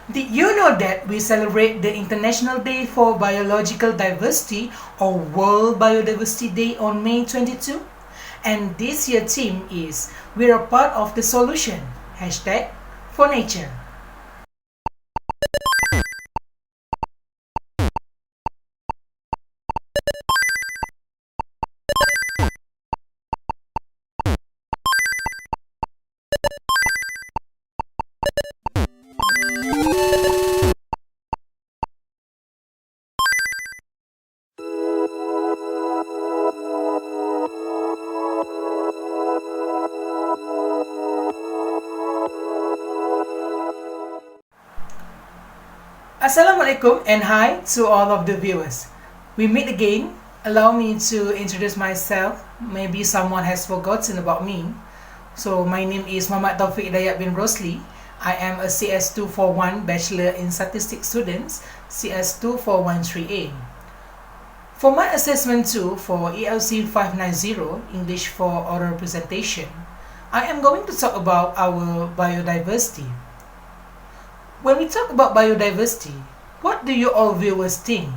Did you know that we celebrate the International Day for Biological Diversity or World Biodiversity Day on May 22? And this year's theme is "We're a part of the solution." Hashtag for nature. Assalamualaikum and hi to all of the viewers. We meet again. Allow me to introduce myself. Maybe someone has forgotten about me. So my name is Muhammad Taufik Dayat bin Rosli. I am a CS241 Bachelor in Statistics student, CS2413A. For my assessment 2 for ELC 590, English for Oral Presentation, I am going to talk about our biodiversity. When we talk about biodiversity, what do you all viewers think?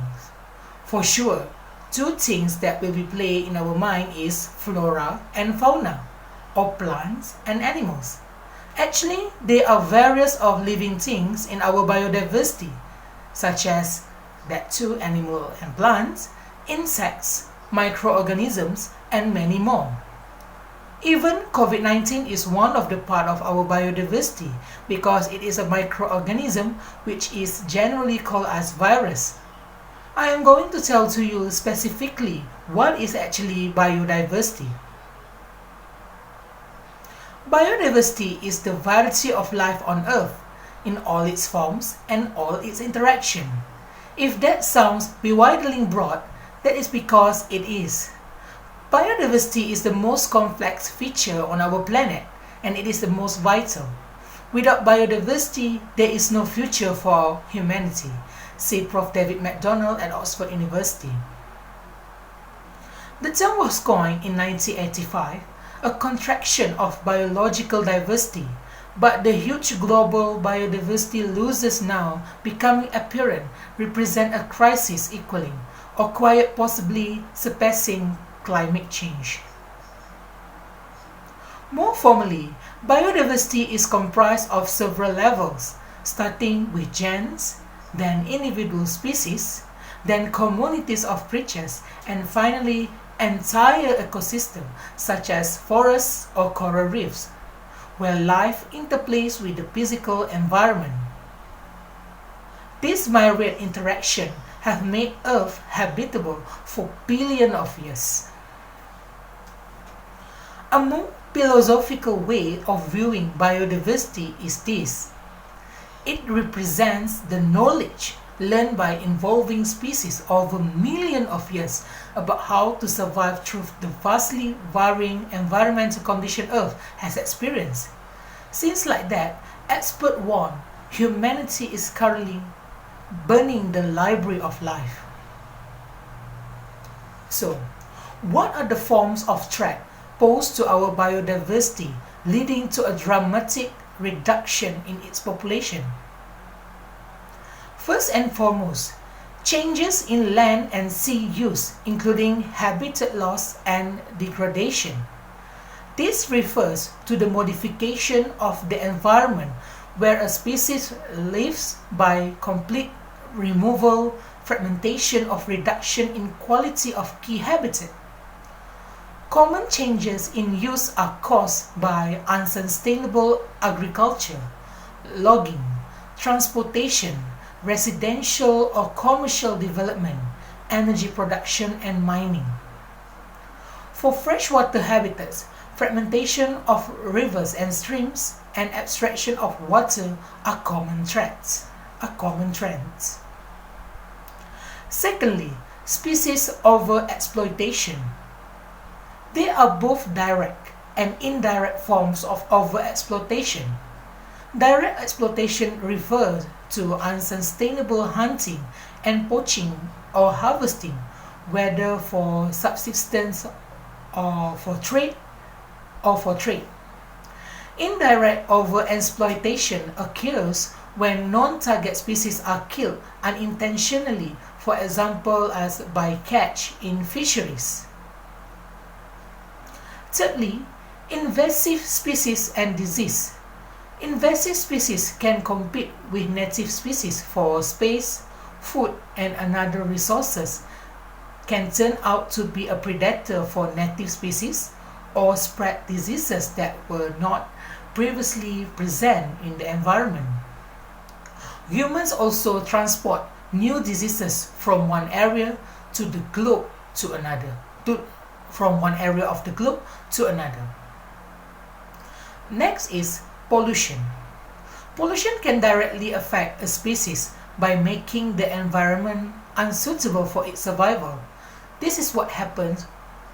For sure, two things that will be played in our mind is flora and fauna, or plants and animals. Actually, there are various of living things in our biodiversity, such as that too animal and plants, insects, microorganisms, and many more. Even COVID-19 is one of the part of our biodiversity because it is a microorganism which is generally called as virus. I am going to tell to you specifically what is actually biodiversity. Biodiversity is the variety of life on Earth in all its forms and all its interaction. If that sounds bewildering broad, that is because it is. Biodiversity is the most complex feature on our planet, and it is the most vital. Without biodiversity, there is no future for humanity, said Prof. David MacDonald at Oxford University. The term was coined in 1985, a contraction of biological diversity, but the huge global biodiversity losses now becoming apparent represent a crisis equaling, or quite possibly surpassing, climate change. More formally, biodiversity is comprised of several levels, starting with gens, then individual species, then communities of creatures, and finally entire ecosystem such as forests or coral reefs, where life interplays with the physical environment. This myriad interaction have made Earth habitable for billions of years. A more philosophical way of viewing biodiversity is this. It represents the knowledge learned by involving species over millions of years about how to survive through the vastly varying environmental conditions Earth has experienced. Since like that, experts warn humanity is currently burning the library of life. So, what are the forms of threat posed to our biodiversity, leading to a dramatic reduction in its population? First and foremost, changes in land and sea use, including habitat loss and degradation. This refers to the modification of the environment where a species lives by complete removal, fragmentation, or reduction in quality of key habitat. Common changes in use are caused by unsustainable agriculture, logging, transportation, residential or commercial development, energy production, and mining. For freshwater habitats, fragmentation of rivers and streams and abstraction of water are common trends. Secondly, species overexploitation. There are both direct and indirect forms of overexploitation. Direct exploitation refers to unsustainable hunting and poaching or harvesting, whether for subsistence or for trade. Indirect overexploitation occurs when non-target species are killed unintentionally, for example as by catch in fisheries. Thirdly, invasive species and disease. Invasive species can compete with native species for space, food, and other resources, can turn out to be a predator for native species, or spread diseases that were not previously present in the environment. Humans also transport new diseases from one area to the globe to another, from one area of the globe to another. Next is pollution. Pollution can directly affect a species by making the environment unsuitable for its survival. This is what happens,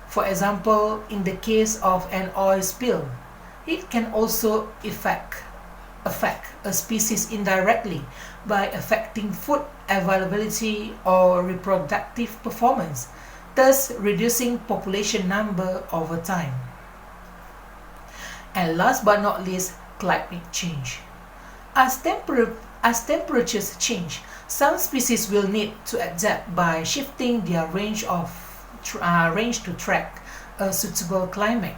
for example, in the case of an oil spill. It can also affect a species indirectly by affecting food availability or reproductive performance, thus reducing population number over time. And last but not least, climate change. As temperatures change, some species will need to adapt by shifting their range to track a suitable climate.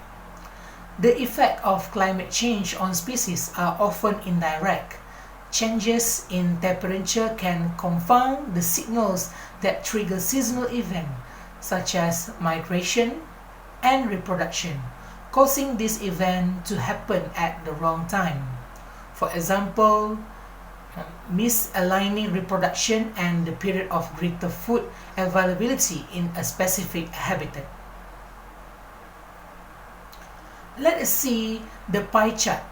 The effect of climate change on species are often indirect. Changes in temperature can confound the signals that trigger seasonal events, such as migration and reproduction, causing this event to happen at the wrong time. For example, misaligning reproduction and the period of greater food availability in a specific habitat. Let us see the pie chart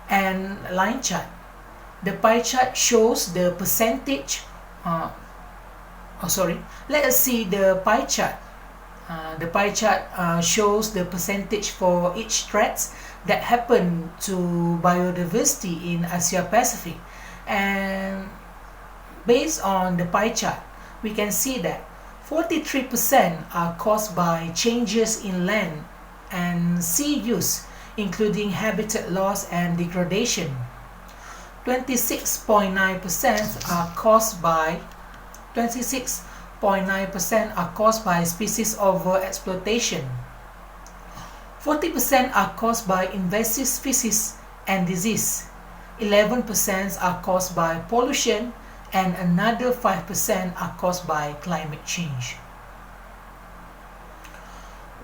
and line chart. The pie chart shows the percentage. Let us see the pie chart. The pie chart shows the percentage for each threats that happen to biodiversity in Asia Pacific. And based on the pie chart, we can see that 43% are caused by changes in land and sea use, including habitat loss and degradation. 26.9% are caused by 26.9% species overexploitation. 40% are caused by invasive species and disease. 11% are caused by pollution, and another 5% are caused by climate change.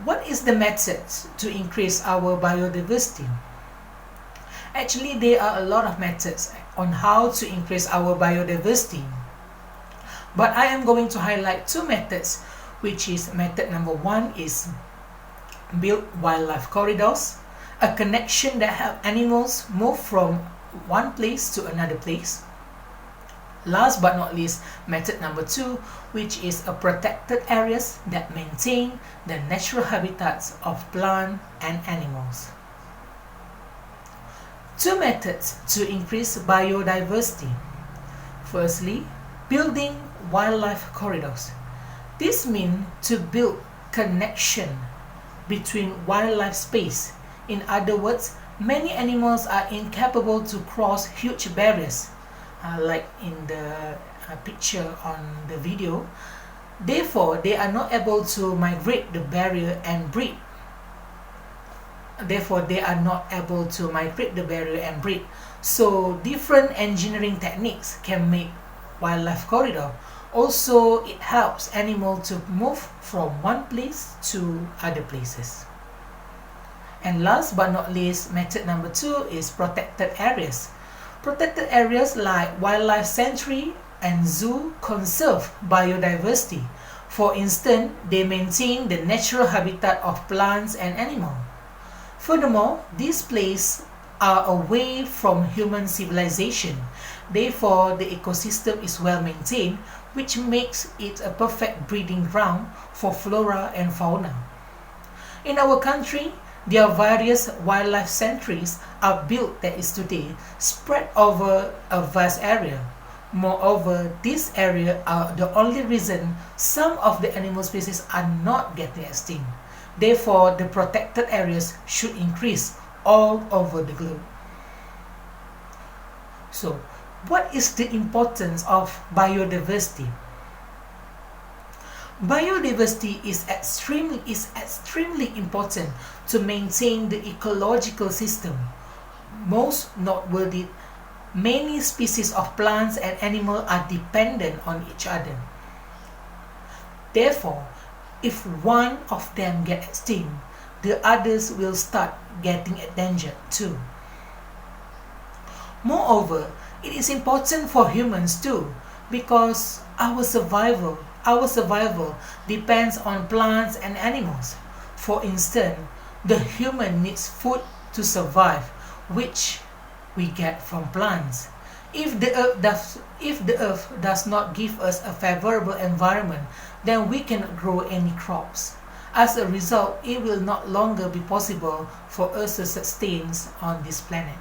What is the method to increase our biodiversity? Actually, there are a lot of methods on how to increase our biodiversity. But I am going to highlight two methods, which is method number one is build wildlife corridors, a connection that help animals move from one place to another place. Last but not least, method number two, which is a protected areas that maintain the natural habitats of plants and animals. Two methods to increase biodiversity. Firstly, building wildlife corridors. This means to build connection between wildlife space. In other words, many animals are incapable to cross huge barriers, like in the picture on the video. Therefore, they are not able to migrate the barrier and breed. So different engineering techniques can make wildlife corridor. Also, it helps animals to move from one place to other places. And last but not least, method number two is protected areas. Protected areas like wildlife sanctuary and zoo conserve biodiversity. For instance, they maintain the natural habitat of plants and animals. Furthermore, these places are away from human civilization. Therefore, the ecosystem is well maintained, which makes it a perfect breeding ground for flora and fauna. In our country, there are various wildlife sanctuaries are built that is today spread over a vast area. Moreover, these areas are the only reason some of the animal species are not getting extinct. Therefore, the protected areas should increase all over the globe. So, what is the importance of biodiversity? Biodiversity is extremely important to maintain the ecological system. Most noteworthy, many species of plants and animals are dependent on each other. Therefore, if one of them gets extinct, the others will start getting endangered too. Moreover, it is important for humans too, because our survival depends on plants and animals. For instance, the human needs food to survive, which we get from plants. If the earth does not give us a favorable environment, then we cannot grow any crops. As a result, it will not longer be possible for us to sustain on this planet.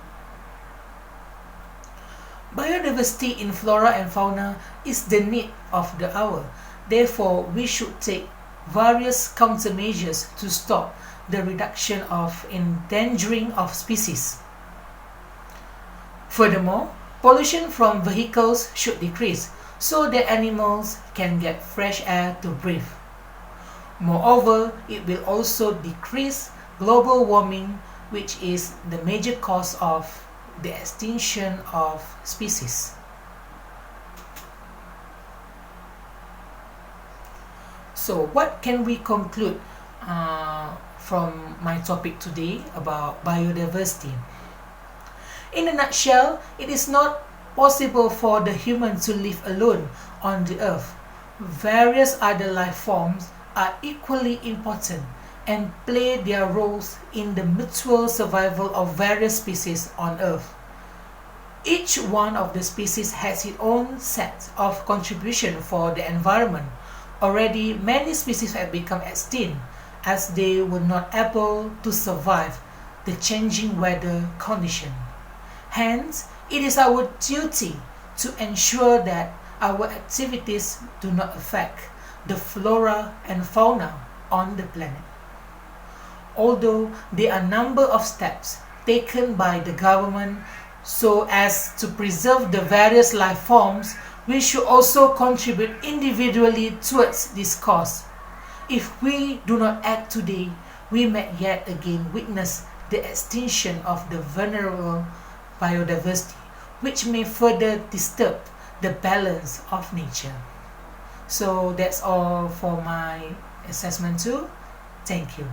Biodiversity in flora and fauna is the need of the hour. Therefore, we should take various countermeasures to stop the reduction of endangering of species. Furthermore, pollution from vehicles should decrease so that animals can get fresh air to breathe. Moreover, it will also decrease global warming, which is the major cause of the extinction of species. So, what can we conclude from my topic today about biodiversity? In a nutshell, it is not possible for the human to live alone on the earth. Various other life forms are equally important and play their roles in the mutual survival of various species on earth. Each one of the species has its own set of contribution for the environment. Already many species have become extinct as they were not able to survive the changing weather condition. Hence, it is our duty to ensure that our activities do not affect the flora and fauna on the planet. Although there are a number of steps taken by the government so as to preserve the various life forms, we should also contribute individually towards this cause. If we do not act today, we may yet again witness the extinction of the vulnerable biodiversity, which may further disturb the balance of nature. So that's all for my assessment too. Thank you.